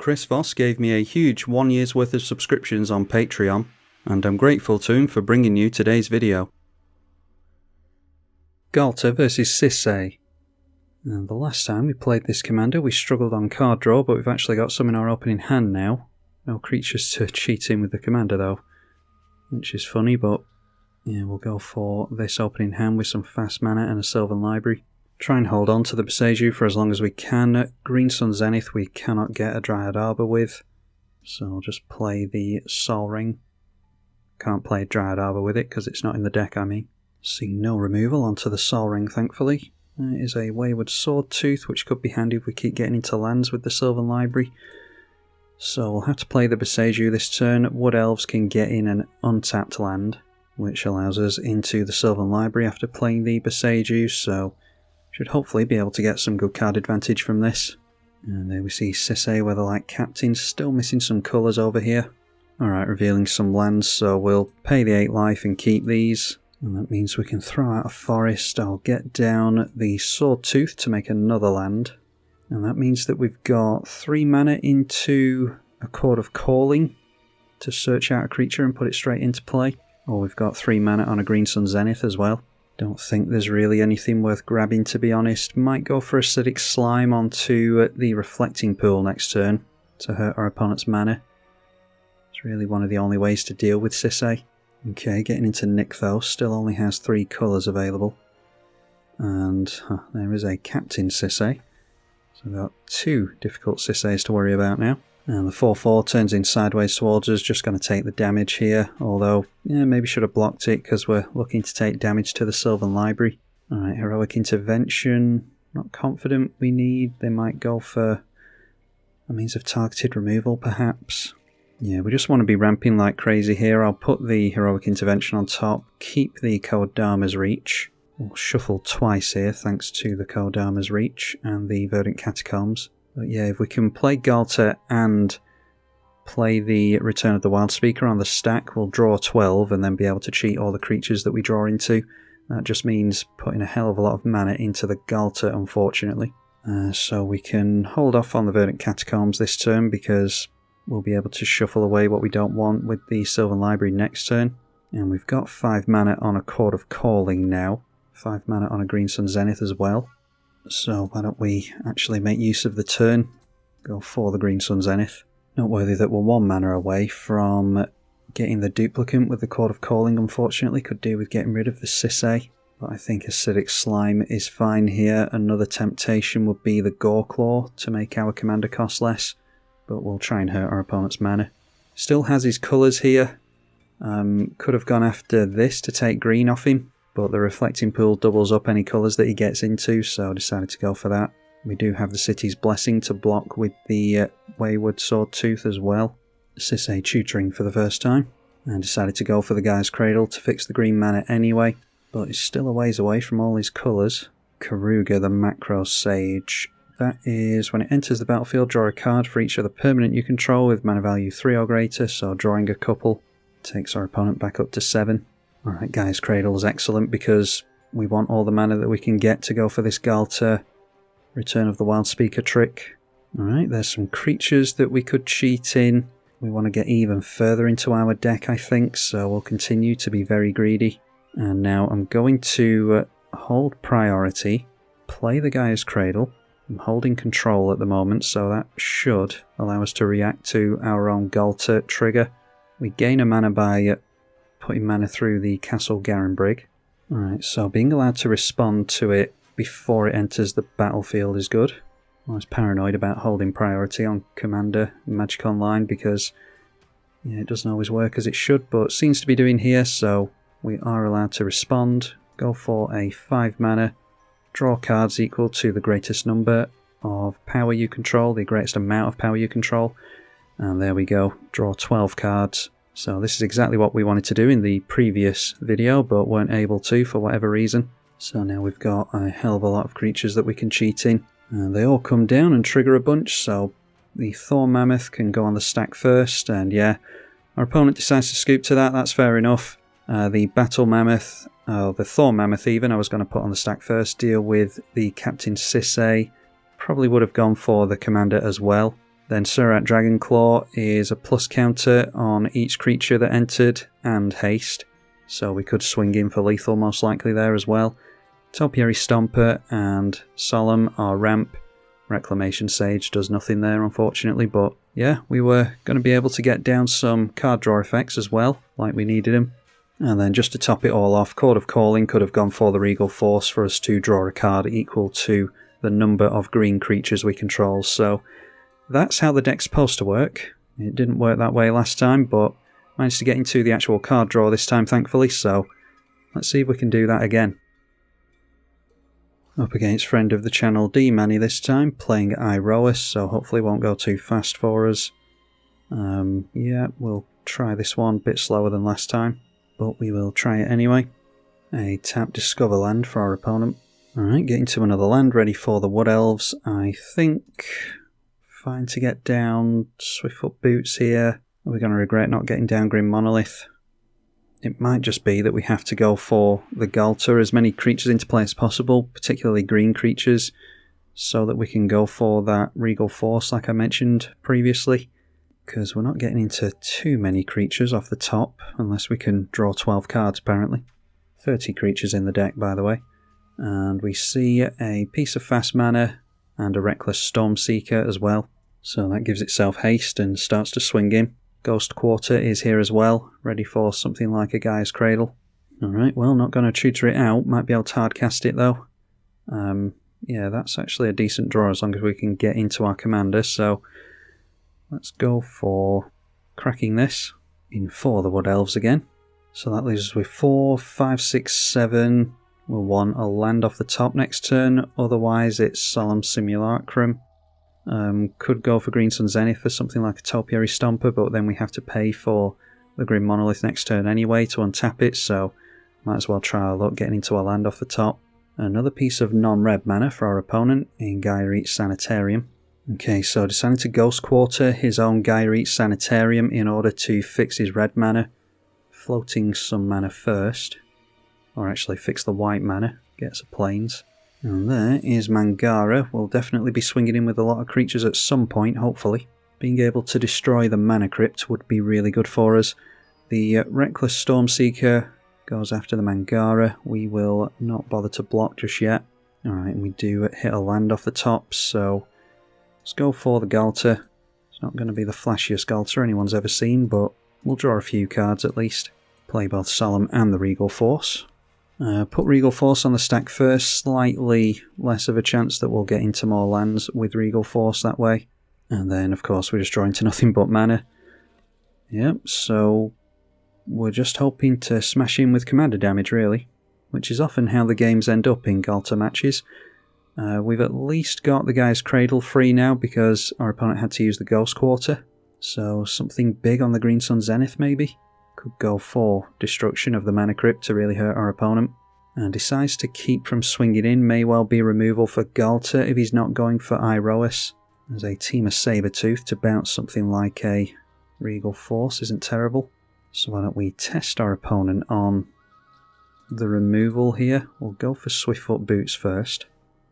Chris Voss gave me a huge 1 year's worth of subscriptions on Patreon, and I'm grateful to him for bringing you today's video. Ghalta vs Sisay. And the last time we played this commander we struggled on card draw, but we've actually got some in our opening hand now. No creatures to cheat in with the commander though, which is funny, but yeah, we'll go for this opening hand with some fast mana and a Sylvan Library. Try and hold on to the Boseiju for as long as we can. Green Sun Zenith we cannot get a Dryad Arbor with, so I'll just play the Sol Ring. Can't play Dryad Arbor with it because it's not in the deck, I mean. See no removal onto the Sol Ring, thankfully. It is a Wayward Swordtooth, which could be handy if we keep getting into lands with the Sylvan Library. So we'll have to play the Boseiju this turn. Wood Elves can get in an untapped land, which allows us into the Sylvan Library after playing the Boseiju, so should hopefully be able to get some good card advantage from this. And there we see Sisay, Weatherlight Captain, still missing some colours over here. Alright, revealing some lands, so we'll pay the 8 life and keep these. And that means we can throw out a forest. I'll get down the Swordtooth to make another land. And that means that we've got 3 mana into a Chord of Calling to search out a creature and put it straight into play. Or we've got 3 mana on a Green Sun Zenith as well. Don't think there's really anything worth grabbing, to be honest. Might go for Acidic Slime onto the Reflecting Pool next turn to hurt our opponent's mana. It's really one of the only ways to deal with Sisay. Okay, getting into Nick though, still only has 3 colours available. And there is a Captain Sisay. So we've got 2 difficult Sisays to worry about now. And the 4/4 turns in sideways towards us, just going to take the damage here, although, yeah, maybe should have blocked it because we're looking to take damage to the Sylvan Library. Alright, Heroic Intervention, not confident we need. They might go for a means of targeted removal perhaps. Yeah, we just want to be ramping like crazy here. I'll put the Heroic Intervention on top, keep the Kodama's Reach. We'll shuffle twice here thanks to the Kodama's Reach and the Verdant Catacombs. But yeah, if we can play Ghalta and play the Return of the Wildspeaker on the stack, we'll draw 12 and then be able to cheat all the creatures that we draw into. That just means putting a hell of a lot of mana into the Ghalta, unfortunately. So we can hold off on the Verdant Catacombs this turn because we'll be able to shuffle away what we don't want with the Sylvan Library next turn. And we've got 5 mana on a Chord of Calling now. 5 mana on a Green Sun Zenith as well. So why don't we actually make use of the turn, go for the Green Sun Zenith. Noteworthy that we're 1 mana away from getting the duplicant with the Chord of Calling, unfortunately. Could do with getting rid of the Sisay, but I think Acidic Slime is fine here. Another temptation would be the Goreclaw to make our commander cost less, but we'll try and hurt our opponent's mana. Still has his colours here. Could have gone after this to take green off him, but the Reflecting Pool doubles up any colours that he gets into, so I decided to go for that. We do have the City's Blessing to block with the Wayward Swordtooth as well. Sisay tutoring for the first time, and decided to go for the Guy's Cradle to fix the green mana anyway, but he's still a ways away from all his colours. Karuga, the Macro Sage. That is, when it enters the battlefield, draw a card for each other permanent you control with mana value 3 or greater, so drawing a couple takes our opponent back up to 7. Alright, Guy's Cradle is excellent because we want all the mana that we can get to go for this Ghalta Return of the Wildspeaker trick. Alright, there's some creatures that we could cheat in. We want to get even further into our deck, I think, so we'll continue to be very greedy. And now I'm going to hold priority, play the Guy's Cradle. I'm holding control at the moment, so that should allow us to react to our own Ghalta trigger. We gain a mana by putting mana through the Castle Garenbrig. Alright, so being allowed to respond to it before it enters the battlefield is good. I was paranoid about holding priority on Commander Magic Online because yeah, it doesn't always work as it should, but it seems to be doing here, so we are allowed to respond. Go for a 5 mana, draw cards equal to the greatest number of power you control, the greatest amount of power you control, and there we go, draw 12 cards. So this is exactly what we wanted to do in the previous video, but weren't able to for whatever reason. So now we've got a hell of a lot of creatures that we can cheat in. And they all come down and trigger a bunch, so the Thor Mammoth can go on the stack first, and yeah, our opponent decides to scoop to that, that's fair enough. The Battle Mammoth, the Thor Mammoth even, I was going to put on the stack first, deal with the Captain Sisay. Probably would have gone for the Commander as well. Then Surat Dragonclaw is a plus counter on each creature that entered and haste, so we could swing in for lethal most likely there as well. Topiary Stomper and Solemn are ramp. Reclamation Sage does nothing there unfortunately, but yeah, we were going to be able to get down some card draw effects as well, like we needed them. And then just to top it all off, Chord of Calling could have gone for the Regal Force for us to draw a card equal to the number of green creatures we control, so that's how the deck's supposed to work. It didn't work that way last time, but managed to get into the actual card draw this time thankfully, so let's see if we can do that again. Up against friend of the channel D-Manny this time, playing Iroas, so hopefully it won't go too fast for us. Yeah, we'll try this one a bit slower than last time, but we will try it anyway. A tap Discover land for our opponent. Alright, getting to another land, ready for the Wood Elves. I think fine to get down Swiftfoot Boots here. Are we going to regret not getting down Grim Monolith? It might just be that we have to go for the Ghalta, as many creatures into play as possible, particularly green creatures, so that we can go for that Regal Force like I mentioned previously, because we're not getting into too many creatures off the top, unless we can draw 12 cards apparently. 30 creatures in the deck by the way. And we see a piece of fast mana and a Reckless Stormseeker as well, so that gives itself haste and starts to swing in. Ghost Quarter is here as well, ready for something like a Gaia's Cradle. Alright, well, not going to tutor it out, might be able to hardcast it though. Yeah, that's actually a decent draw as long as we can get into our commander, so let's go for cracking this in for the Wood Elves again. So that leaves us with 4, 5, 6, 7. We'll want a land off the top next turn, otherwise it's Solemn Simulacrum. Could go for Green Sun Zenith for something like a Topiary Stomper, but then we have to pay for the Grim Monolith next turn anyway to untap it, so might as well try our luck getting into a land off the top. Another piece of non-red mana for our opponent in Gaia Eats Sanitarium. Okay, so deciding to Ghost Quarter his own Gaia Eats Sanitarium in order to fix his red mana, floating some mana first, or actually fix the white mana, get some plains. And there is Mangara. We'll definitely be swinging in with a lot of creatures at some point, hopefully. Being able to destroy the Mana Crypt would be really good for us. The Reckless Stormseeker goes after the Mangara. We will not bother to block just yet. Alright, and we do hit a land off the top, so let's go for the Ghalta. It's not going to be the flashiest Ghalta anyone's ever seen, but we'll draw a few cards at least. Play both Solemn and the Regal Force. Put Regal Force on the stack first, slightly less of a chance that we'll get into more lands with Regal Force that way. And then of course we're just drawing to nothing but mana. Yep, so we're just hoping to smash in with commander damage really, which is often how the games end up in Ghalta matches. We've at least got the Gaia's Cradle free now because our opponent had to use the Ghost Quarter. So something big on the Green Sun Zenith maybe? Could go for destruction of the Mana Crypt to really hurt our opponent. And decides to keep from swinging in, may well be removal for Ghalta if he's not going for Iroas. There's a team of Sabertooth to bounce something like a Regal Force isn't terrible. So why don't we test our opponent on the removal here. We'll go for Swiftfoot Boots first.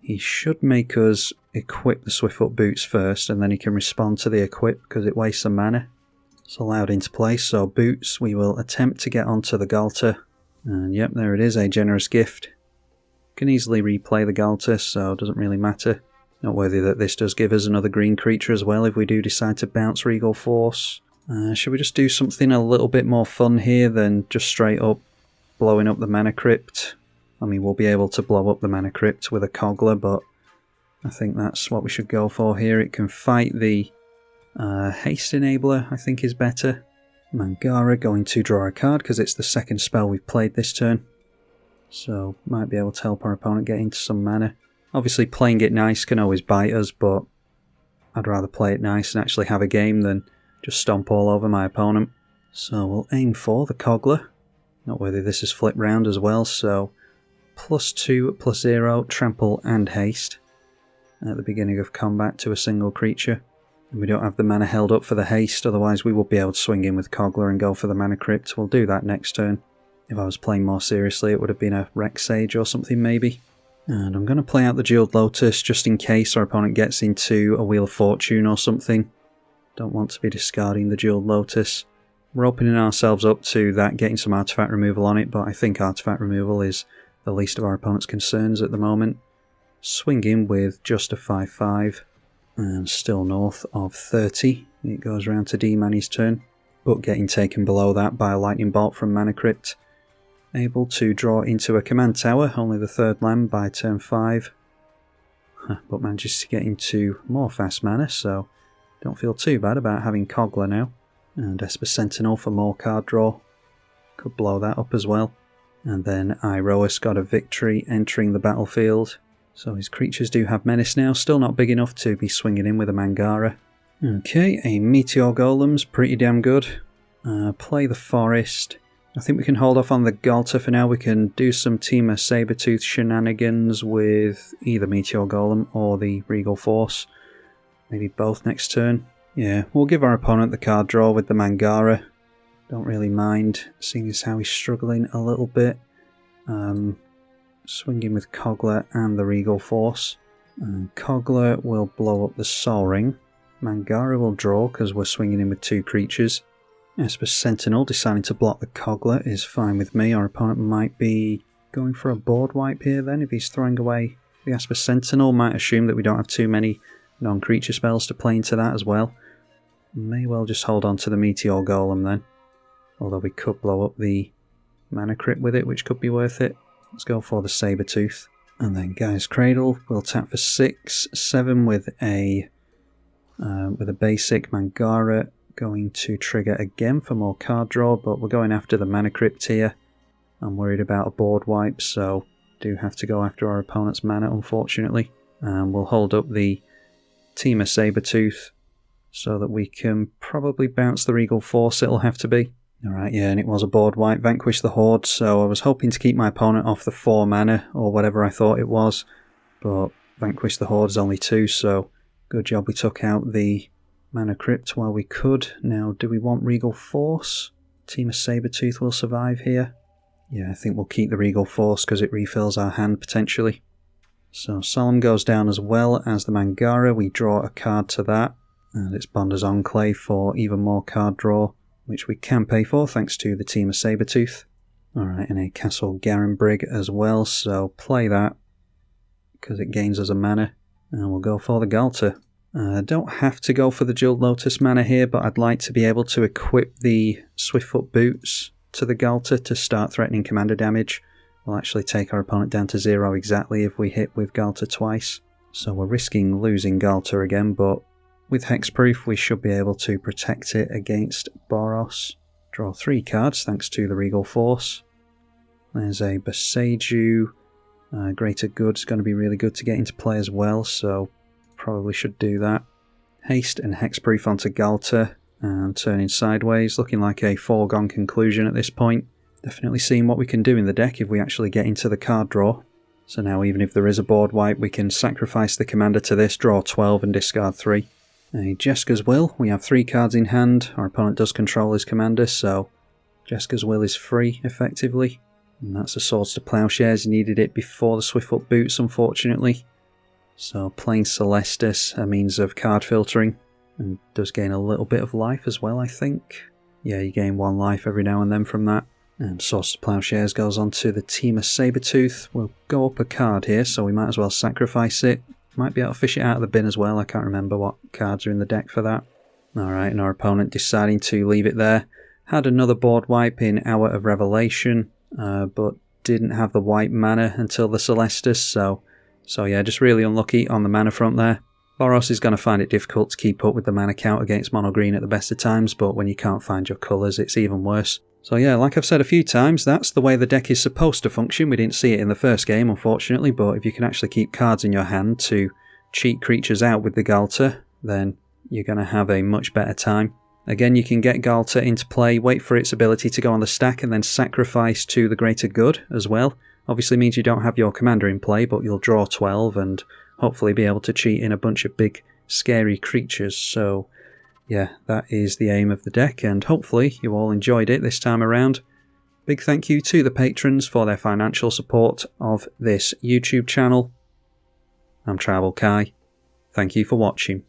He should make us equip the Swiftfoot Boots first and then he can respond to the equip because it wastes some mana. It's allowed into play, so Boots we will attempt to get onto the Ghalta. And yep, there it is, a generous gift. Can easily replay the Ghalta, so it doesn't really matter. Noteworthy that this does give us another green creature as well if we do decide to bounce Regal Force. Should we just do something a little bit more fun here than just straight up blowing up the Mana Crypt? I mean, we'll be able to blow up the Mana Crypt with a Coggler, but I think that's what we should go for here. It can fight the Haste Enabler, I think is better. Mangara going to draw a card because it's the second spell we've played this turn. So might be able to help our opponent get into some mana. Obviously playing it nice can always bite us, but I'd rather play it nice and actually have a game than just stomp all over my opponent. So we'll aim for the Coggler. Noteworthy this is flipped round as well, so +2, +0, trample and haste at the beginning of combat to a single creature. And we don't have the mana held up for the haste, otherwise we will be able to swing in with Coggler and go for the Mana Crypt. We'll do that next turn. If I was playing more seriously it would have been a Rex Sage or something maybe. And I'm going to play out the Jeweled Lotus just in case our opponent gets into a Wheel of Fortune or something. Don't want to be discarding the Jeweled Lotus. We're opening ourselves up to that getting some artifact removal on it, but I think artifact removal is the least of our opponent's concerns at the moment. Swinging with just a 5/5 and still north of 30. It goes round to D-Manny's turn, but getting taken below that by a Lightning Bolt from Mana Crypt. Able to draw into a command tower, only the third land by turn 5. But manages to get into more fast mana, so don't feel too bad about having Kogla now. And Esper Sentinel for more card draw. Could blow that up as well. And then Iroas got a victory entering the battlefield. So his creatures do have menace now, still not big enough to be swinging in with a Mangara. Okay, a Meteor Golem's pretty damn good. Play the Forest. I think we can hold off on the Ghalta for now. We can do some Temur Sabertooth shenanigans with either Meteor Golem or the Regal Force. Maybe both next turn. Yeah, we'll give our opponent the card draw with the Mangara. Don't really mind, seeing as how he's struggling a little bit. Swinging with Kogla and the Regal Force. And Kogla will blow up the Sol Ring. Mangara will draw because we're swinging in with 2 creatures. Esper Sentinel deciding to block the Kogla is fine with me. Our opponent might be going for a board wipe here then if he's throwing away the Esper Sentinel. Might assume that we don't have too many non-creature spells to play into that as well. May well just hold on to the Meteor Golem then. Although we could blow up the Mana Crypt with it, which could be worth it. Let's go for the Sabertooth. And then Gaia's Cradle. We'll tap for 6, 7 with a basic Mangara. Going to trigger again for more card draw, but we're going after the Mana Crypt here. I'm worried about a board wipe, so do have to go after our opponent's mana, unfortunately. And we'll hold up the Temur Sabertooth so that we can probably bounce the Regal Force, it'll have to be. Alright, yeah, and it was a board wipe, vanquish the Horde, so I was hoping to keep my opponent off the 4 mana, or whatever I thought it was, but vanquish the Horde is only 2, so good job we took out the Mana Crypt while we could. Now, do we want Regal Force? Temur Sabertooth will survive here. Yeah, I think we'll keep the Regal Force because it refills our hand potentially. So Solemn goes down as well as the Mangara. We draw a card to that, and it's Bonder's Enclave for even more card draw, which we can pay for thanks to the Temur Sabertooth. Alright, and a Castle Garenbrig as well, so play that because it gains us a mana, and we'll go for the Ghalta. Don't have to go for the Jeweled Lotus mana here, but I'd like to be able to equip the Swiftfoot Boots to the Ghalta to start threatening commander damage. We'll actually take our opponent down to 0 exactly if we hit with Ghalta twice. So we're risking losing Ghalta again, but with Hexproof we should be able to protect it against Boros. Draw 3 cards thanks to the Regal Force. There's a Boseiju. Greater Good's going to be really good to get into play as well, so probably should do that. Haste and Hexproof onto Ghalta and turning sideways, looking like a foregone conclusion at this point. Definitely seeing what we can do in the deck if we actually get into the card draw. So now even if there is a board wipe, we can sacrifice the commander to this, draw 12 and discard 3. A Jeska's Will, we have 3 cards in hand. Our opponent does control his commander, so Jeska's Will is free effectively. And that's the Swords to Plowshares. He needed it before the Swiftfoot Boots, unfortunately. So playing Celestus, a means of card filtering, and does gain a little bit of life as well, I think. Yeah, you gain 1 life every now and then from that. And Swords to Plowshares goes on to the Temur Sabertooth. We'll go up a card here, so we might as well sacrifice it. Might be able to fish it out of the bin as well, I can't remember what cards are in the deck for that. Alright, and our opponent deciding to leave it there. Had another board wipe in Hour of Revelation, but didn't have the white mana until the Celestus, so yeah, just really unlucky on the mana front there. Boros is going to find it difficult to keep up with the mana count against mono green at the best of times, but when you can't find your colours, it's even worse. So yeah, like I've said a few times, that's the way the deck is supposed to function. We didn't see it in the first game, unfortunately, but if you can actually keep cards in your hand to cheat creatures out with the Ghalta, then you're going to have a much better time. Again, you can get Ghalta into play, wait for its ability to go on the stack, and then sacrifice to the Greater Good as well. Obviously means you don't have your commander in play, but you'll draw 12 and hopefully be able to cheat in a bunch of big, scary creatures. So yeah, that is the aim of the deck, and hopefully you all enjoyed it this time around. Big thank you to the patrons for their financial support of this YouTube channel. I'm tribalkai. Thank you for watching.